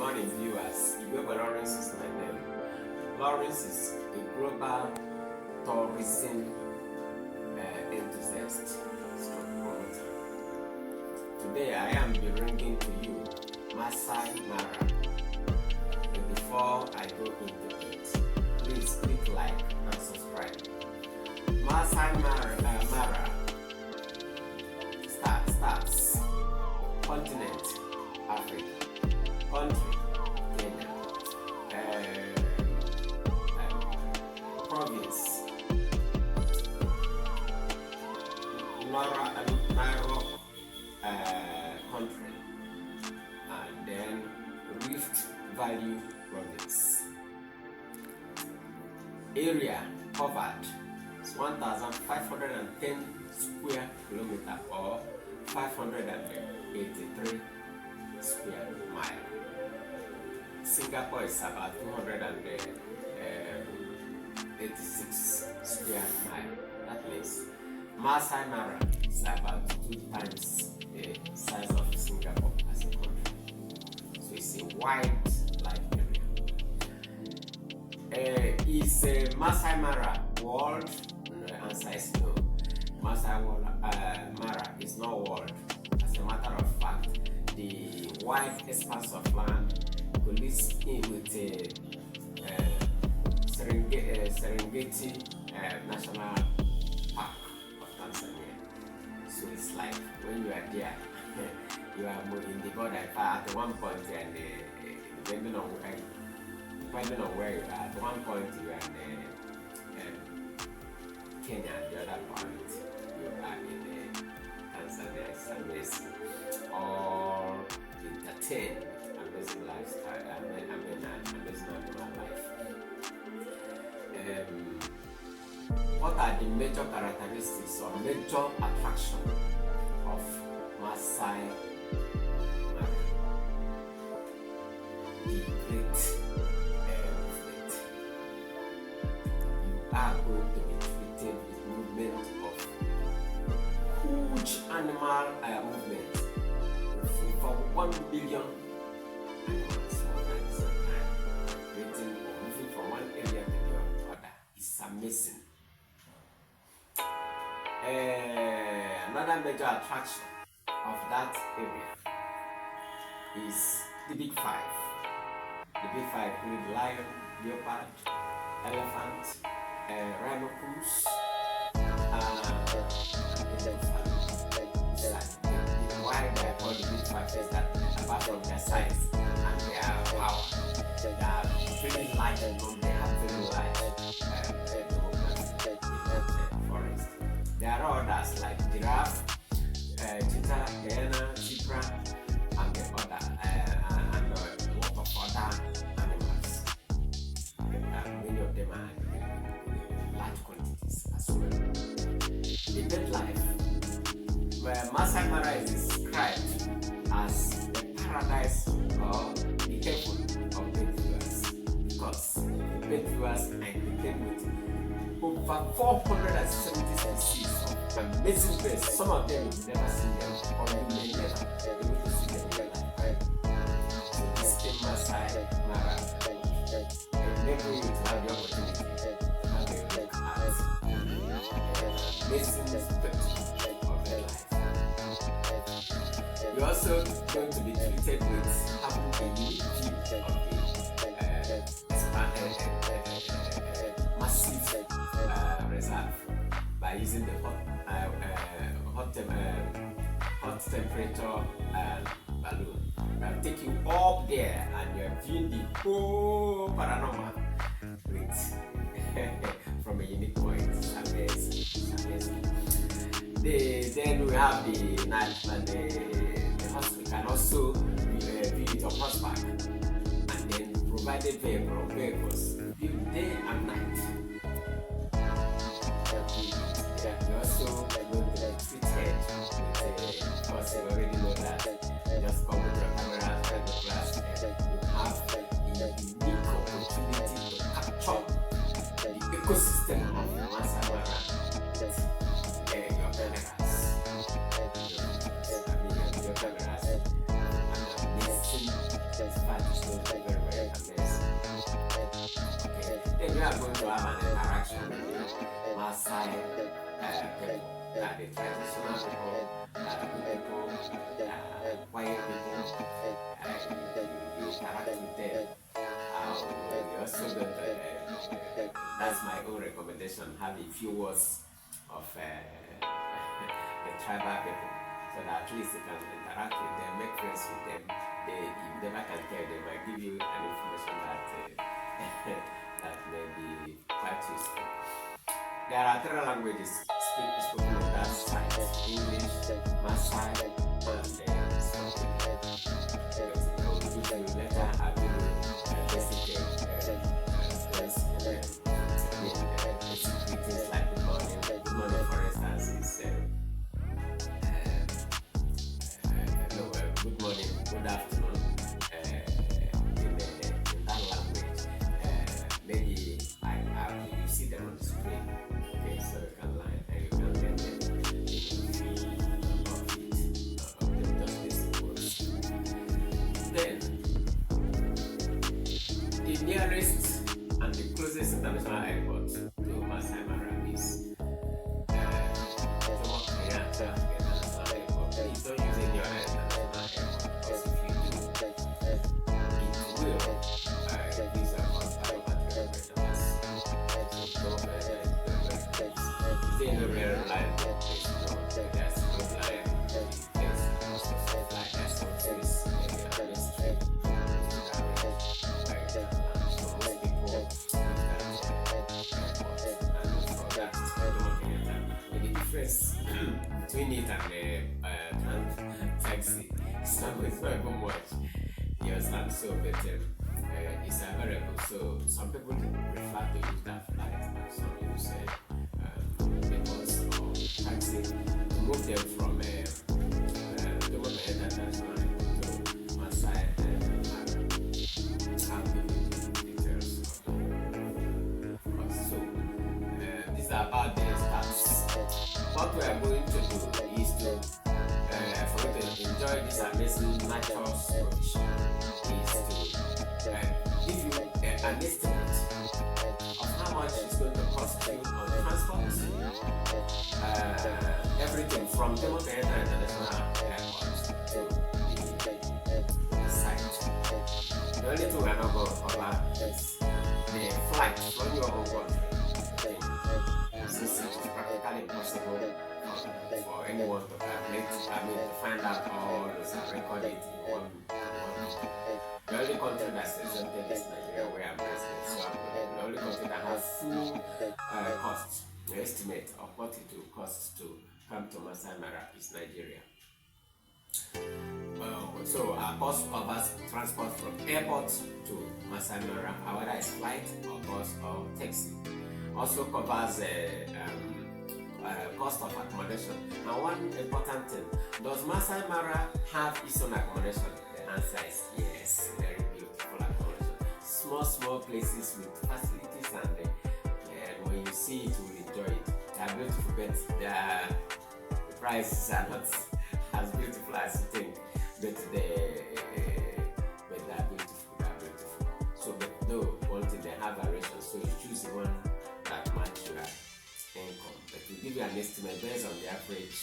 morning, viewers. Lawrence is my name. Lawrence is a global tourism enthusiast, stroke promoter. Today, I am bringing to you Masai Mara. But before I go into it, please click like and subscribe. Masai Mara starts continent Africa, country Kenya, province Mara country, and then Rift Valley province. Area covered is 1,510 square kilometer or 583 square mile. Singapore is about 286 square mile. That means Masai Mara is about 2 times the size of Singapore as a country. So it's a wide like area. Is Masai Mara world? The answer is no. Masai Mara is not world. As a matter of fact, the wide expanse of land collides in with Serengeti National Park of Tanzania. So it's like when you are there, you are moving the border. At one point, and depending on where you are, at one point you are in Kenya, the other point you are in Tanzania. It's amazing. Or entertain, amazing lifestyle, amazing animal life. What are the major characteristics or major attraction of Masai Mara? The great movement. You are going to be treated with movement of huge animal movement for 1 billion animals moving from one area to the other. It's amazing. Another major attraction of that area is the Big Five. The Big Five include lion, leopard, elephant, rhinoceros, why they call the Big Five is that apart from their size and their power, they are very light and they have very light forest. There are others like giraffe, cheetah, hyena, zebra, and the other and a lot of other animals. Many of them are in large quantities as well. In that life, where Masai Mara is described as the paradise or the heaven of bird viewers, because the bird viewers are entertained with over 470 species of amazing birds. Some of them you've never seen them, or you may never be able to see them in your lifetime. So this is Masai Mara. Maybe you have the opportunity to have a look at amazing birds of their life. You're also going to be treated with having a unique view of the massive reserve by using the hot temperature balloon. I'll take you up there and you're viewing the whole panorama with from a unique point. It's amazing. Then we have the night and the hospital can also view it on horseback, and then provided vehicles view day and night. You also will be treated with because you already know that just come with your camera and the glass, and you have the unique opportunity to capture the ecosystem of Masai Mara. Your cameras. Your cameras. And amazing we are going to have an interaction with the Masai people, the traditional people, quiet people. You interact with them. You also got, that's my own recommendation, have a few words of the tribal people, so that at least you can interact with them, make friends with them. You never can tell, they might give you an information that that may be quite useful. There are 3 languages spoken on that side: English, Masai, and something. Later I will basic things like good morning. Good morning, for instance, is good morning, good afternoon in that language. Maybe you see them on the screen. Okay, so you can learn and you can learn them. Just basic words. Then the nearest and the closest international airport to Masai Mara is Jomo Kenyatta International Airport. Please don't use any other international airport, because if you do, it will increase your cost by over $300. So is there a very reliable place? No, there's no reliable place. Most of the flight SOTs, maybe on the street. Between it and the taxi, it's not even much. You understand? So, but it's available. So, some people prefer to use that flight, and some use because of taxi to move them from the international to Masai Mara. I'll give you details of the cost. So, these are about the stats. What we are going to do is to, for you to enjoy this amazing natural condition, is to give you an estimate of how much it's going to cost you on transport, everything from Jomo Kenyatta International Airport to the site. The only thing we are not going to cover is the flight from your own country. Since it is practically impossible for anyone to calculate, to find out all those and record it in one. The only country that's exempted is Nigeria, where I'm resident. So the only country that has full costs, the estimate of what it will cost to come to Masai Mara is Nigeria. So our cost covers transport from airport to Masai Mara, whether it's flight or bus or taxi. Also covers cost of accommodation. Now, one important thing: does Masai Mara have its own accommodation? The answer is yes. Very beautiful accommodation. Small places with facilities, and when you see it, you will enjoy it. They are beautiful, but the prices are not as beautiful as you think. But they are beautiful. They are beautiful. So, but though one thing, they have variations. So you choose the one that match your income. But we give you an estimate based on the average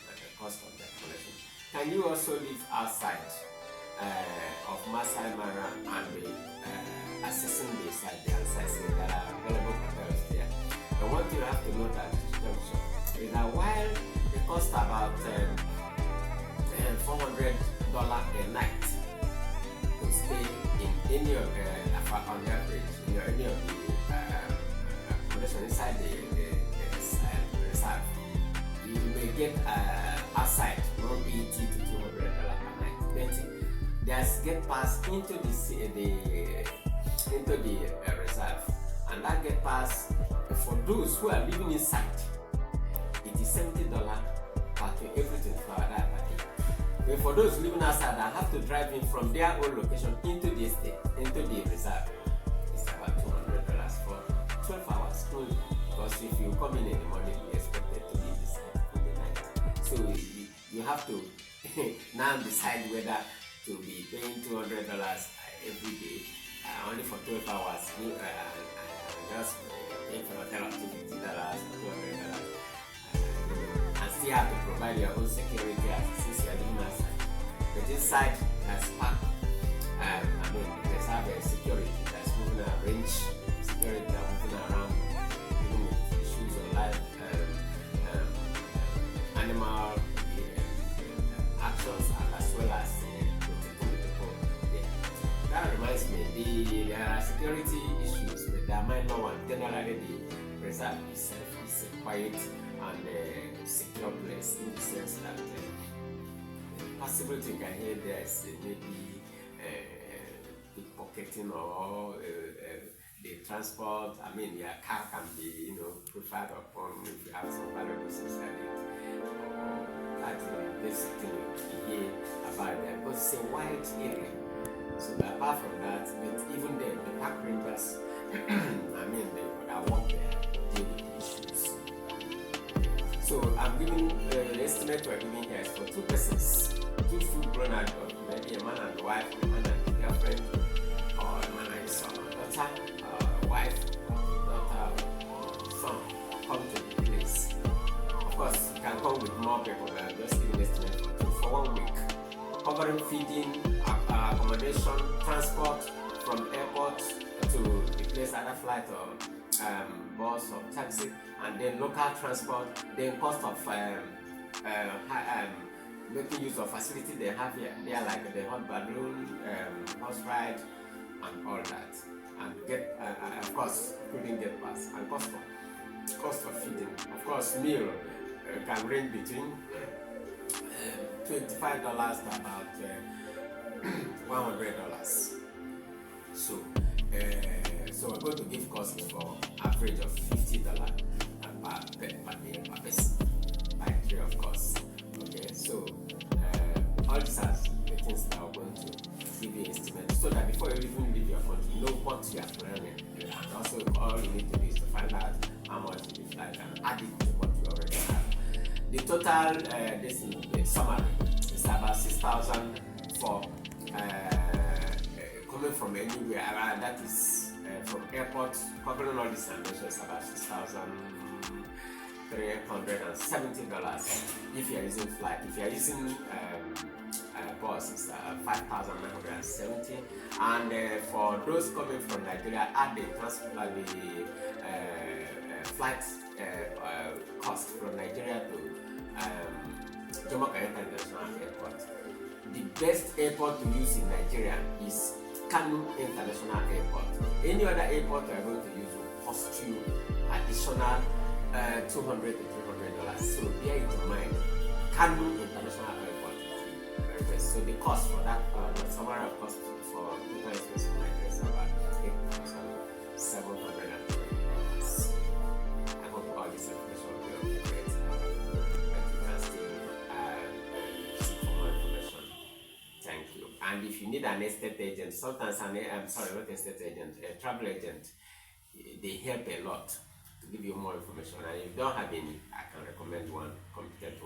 the cost of the accommodation. Can you also live outside of Masai Mara and be assessing the site? The answer is there are available hotels there. And what you have to note at this junction is that while it costs about $400 a night to stay in any of on average in any of the accommodation inside the reserve, you may get outside $180 to $200 per night. But there's get pass into the reserve, and that get pass for those who are living inside, it is $70 per everything for that per day. But for those living outside that have to drive in from their own location into the estate, into the reserve, it's about $200 for 12 hours only. Because if you come in the morning, you expect it to be inside in the night. So you have to now decide whether to be paying $200 every day only for 12 hours. I just pay for hotel up to $50 or $200. And still have to provide your own security since you are living outside. But inside, there's park. There's a security that's moving around, range security that's moving around, dealing with issues of life, animal actions, as well as protecting the people there. That reminds me, there are security issues, but there are minor ones. Generally, the reserve itself is a quiet and secure place in the sense that the possibility you can hear there is maybe pickpocketing or the transport. Your car can be, preferred upon if you have some valuables inside it. That's the basic thing you hear about them. Because it's a wide area. So apart from that, but even then, the park rangers, that work there deal with the issues. So I'm giving the estimate we're giving here is for 2 persons, 2 full-grown adults, maybe a man and a wife, a man and a girlfriend, or a man and his son, or daughter, wife, daughter, son, come to the place. Of course, you can come with more people, but I'm just giving an estimate for 1 week, covering feeding, accommodation, transport from airport to the place, either flight or bus or taxi, and then local transport, then cost of making use of facility they have here, like the hot balloon, horse ride, and all that, and get of course including get pass and cost of feeding. Of course, meal can range between $25 to about $100. So we're going to give cost for average of $50 per meal per person, by 3 of course. Okay, so all these are the things that are going to give you an estimate, so that before you even leave your country, you know what you are planning. And also, all you need to do is to find out how much you flight and add it to what you already have. The total, this is the summary, is about 6,000 for coming from anywhere. That is from airport, covering all these dimensions, about $6,370 if you are using flight. If you are using bus, it's $5,970. And for those coming from Nigeria, add the flight cost from Nigeria to Jomo Kenyatta International Airport. The best airport to use in Nigeria is Kano International Airport. Any other airport you are going to use will cost you additional $200 to $300. So bear it in mind. Kano International Airport is very best. So the cost for that, the summary of cost for total expense for Nigeria is about $8,720. I hope all this information will be great. But you can still seek for more information. Thank you. And if you need an estate agent, sometimes not estate agent, a travel agent, they help a lot to give you more information. And if you don't have any, I can recommend one competent one.